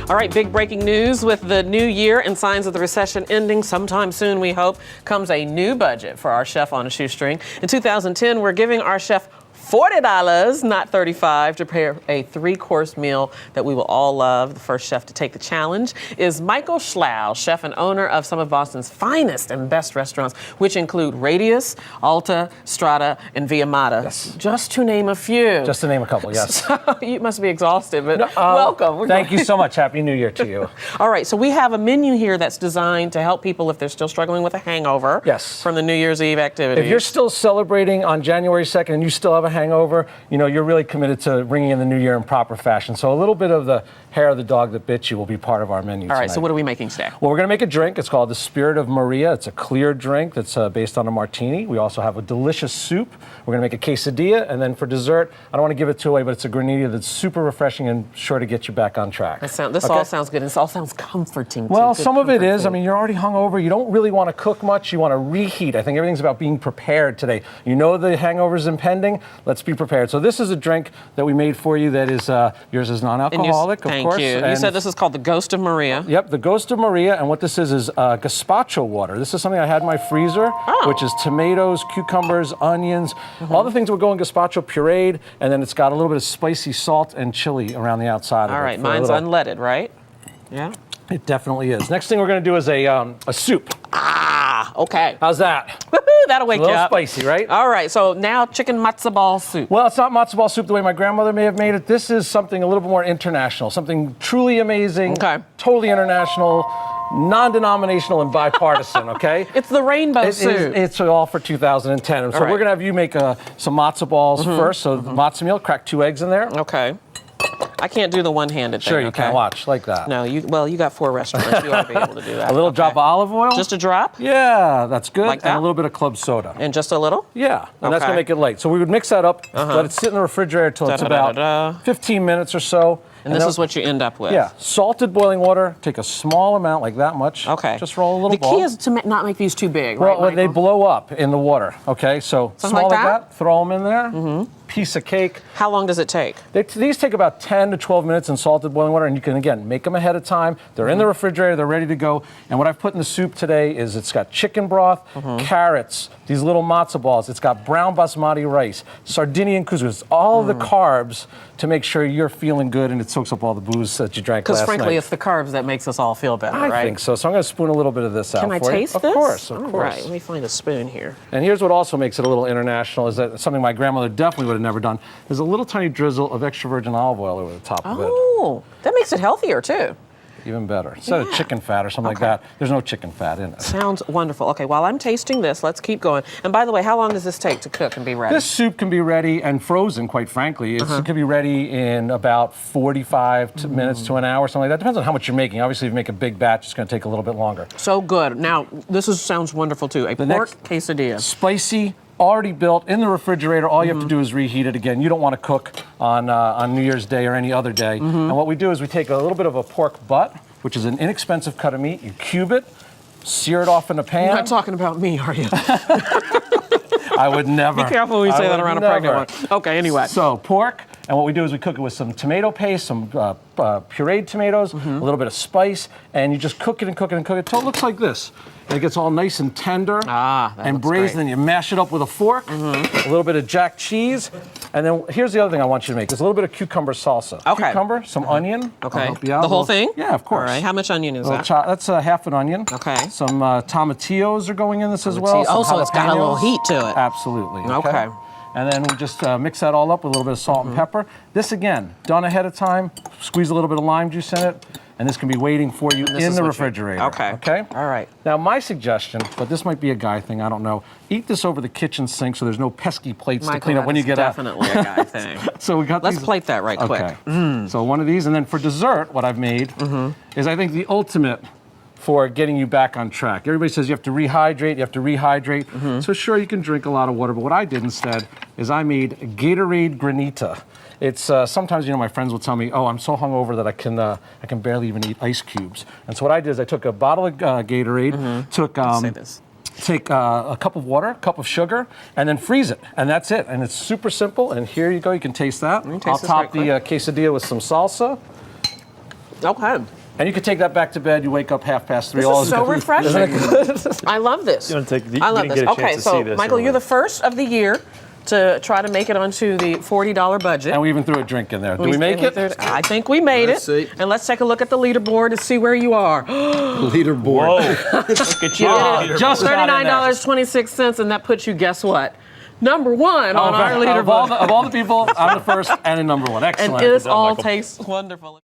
All right, big breaking news with the new year and signs of the recession ending sometime soon, we hope, comes a new budget for our chef on a shoestring. In 2010, we're giving our chef $40, not $35, to prepare a 3-course meal that we will all love. The first chef to take the challenge is Michael Schlow, chef and owner of some of Boston's finest and best restaurants, which include Radius, ALTA, STRADA, and Via Mata. Yes. Just to name a few. Just to name a couple, yes. So you must be exhausted, but welcome. Thank you so much. Happy New Year to you. All right, so we have a menu here that's designed to help people if they're still struggling with a hangover from the New Year's Eve activities. If you're still celebrating on January 2nd and you still have a hangover, you know, you're really committed to bringing in the new year in proper fashion. So a little bit of the hair of the dog that bit you will be part of our menu All right, tonight. so what are we making today? Well, we're going to make a drink. It's called the Spirit of Maria. It's a clear drink that's based on a martini. We also have a delicious soup. We're going to make a quesadilla. And then for dessert, I don't want to give it too away, but it's a granita that's super refreshing and sure to get you back on track. This all sounds good. This all sounds comforting. Well, some of it is. I mean, you're already hungover. You don't really want to cook much. You want to reheat. I think everything's about being prepared today. You know the hangover's impending. Let's be prepared. So this is a drink that we made for you that is, yours is non-alcoholic, of course. Thank you. You said this is called the Ghost of Maria. Yep, the Ghost of Maria. And what this is gazpacho water. This is something I had in my freezer, which is tomatoes, cucumbers, onions, all the things that would go in gazpacho pureed. And then it's got a little bit of spicy salt and chili around the outside of it. All right, mine's unleaded, right? Yeah. It definitely is. Next thing we're going to do is a soup. Okay. How's that? Woohoo, that'll wake you up. A little spicy, right? All right, so now chicken matzo ball soup. Well, it's not matzo ball soup the way my grandmother may have made it. This is something a little bit more international, something truly amazing, totally international, non-denominational and bipartisan, okay? It's the rainbow soup. It's all for 2010. So we're going to have you make some matzo balls first. So the matzo meal, crack 2 eggs in there. Okay. I can't do the one-handed thing. Sure, you can watch like that. No, you got 4 restaurants. You ought to be able to do that. A little drop of olive oil. Just a drop? Yeah, that's good. Like that? And a little bit of club soda. And just a little? Yeah, and that's going to make it light. So we would mix that up, let it sit in the refrigerator till it's about 15 minutes or so. And this is what you end up with? Yeah, salted boiling water. Take a small amount, like that much. Okay. Just roll a little ball. The key is to not make these too big, right, Well, they blow up in the water, okay? So small like that, throw them in there. Piece of cake. How long does it take? These take about 10 to 12 minutes in salted boiling water, and you can, again, make them ahead of time. They're in the refrigerator. They're ready to go. And what I've put in the soup today is it's got chicken broth, carrots, these little matzo balls. It's got brown basmati rice, Sardinian couscous, all of the carbs to make sure you're feeling good and it soaks up all the booze that you drank last night. Because frankly, it's the carbs that makes us all feel better, right? I think so. So I'm going to spoon a little bit of this out for you. Can I taste this? Of course, of course. All right, let me find a spoon here. And here's what also makes it a little international is that something my grandmother definitely would have never done. There's a little tiny drizzle of extra virgin olive oil over the top of it. Oh, that makes it healthier too. Even better. Instead of chicken fat or something like that, there's no chicken fat in it. Sounds wonderful. Okay, while I'm tasting this, let's keep going. And by the way, how long does this take to cook and be ready? This soup can be ready and frozen, quite frankly. It can be ready in about 45 minutes to an hour, something like that. Depends on how much you're making. Obviously, if you make a big batch, it's going to take a little bit longer. So good. Now, this sounds wonderful too. A pork quesadilla. Spicy, already built in the refrigerator. All you have to do is reheat it again. You don't want to cook on New Year's Day or any other day. And what we do is we take a little bit of a pork butt, which is an inexpensive cut of meat. You cube it, sear it off in a pan. You're not talking about me, are you? I would never. Be careful when you say that around a pregnant one. Okay, anyway. So pork, and what we do is we cook it with some tomato paste, some pureed tomatoes, a little bit of spice, and you just cook it and cook it and cook it until it looks like this. And it gets all nice and tender and braised, and then you mash it up with a fork, a little bit of jack cheese, and then here's the other thing I want you to make. There's a little bit of cucumber salsa. Okay. Cucumber, some onion. Okay. I'll help you out. The whole thing? Yeah, of course. All right. How much onion is that? That's half an onion. Okay. Some tomatillos are going in this as well. Oh, so it's got a little heat to it. Absolutely. Okay. And then we just mix that all up with a little bit of salt and pepper. This, again, done ahead of time. Squeeze a little bit of lime juice in it. And this can be waiting for you in the refrigerator. Okay? All right. Now, my suggestion, but this might be a guy thing, I don't know. Eat this over the kitchen sink so there's no pesky plates to clean up when you get out. Definitely a guy thing. So we got Let's plate that right quick. So one of these, and then for dessert, what I've made is I think the ultimate for getting you back on track. Everybody says you have to rehydrate, So sure, you can drink a lot of water, but what I did instead is I made Gatorade Granita. It's sometimes, my friends will tell me, oh, I'm so hungover that I can barely even eat ice cubes. And so what I did is I took a bottle of Gatorade, take a cup of water, a cup of sugar, and then freeze it. And that's it. And it's super simple. And here you go. You can taste that. I'll top the quesadilla with some salsa. Okay. And you can take that back to bed. You wake up 3:30. This all is so refreshing. I love this. You I love this. Okay, so Michael, you're the first of the year to try to make it onto the $40 budget. And we even threw a drink in there. Did we make it? I think we made Let's it. see. And let's take a look at the leaderboard to see where you are. Leaderboard. Whoa. Look at you. Just $39.26, and that puts you, guess what? Number one on our of leaderboard. all the people, I'm the first and in number one. Excellent. And this Good job, all Michael. tastes wonderful.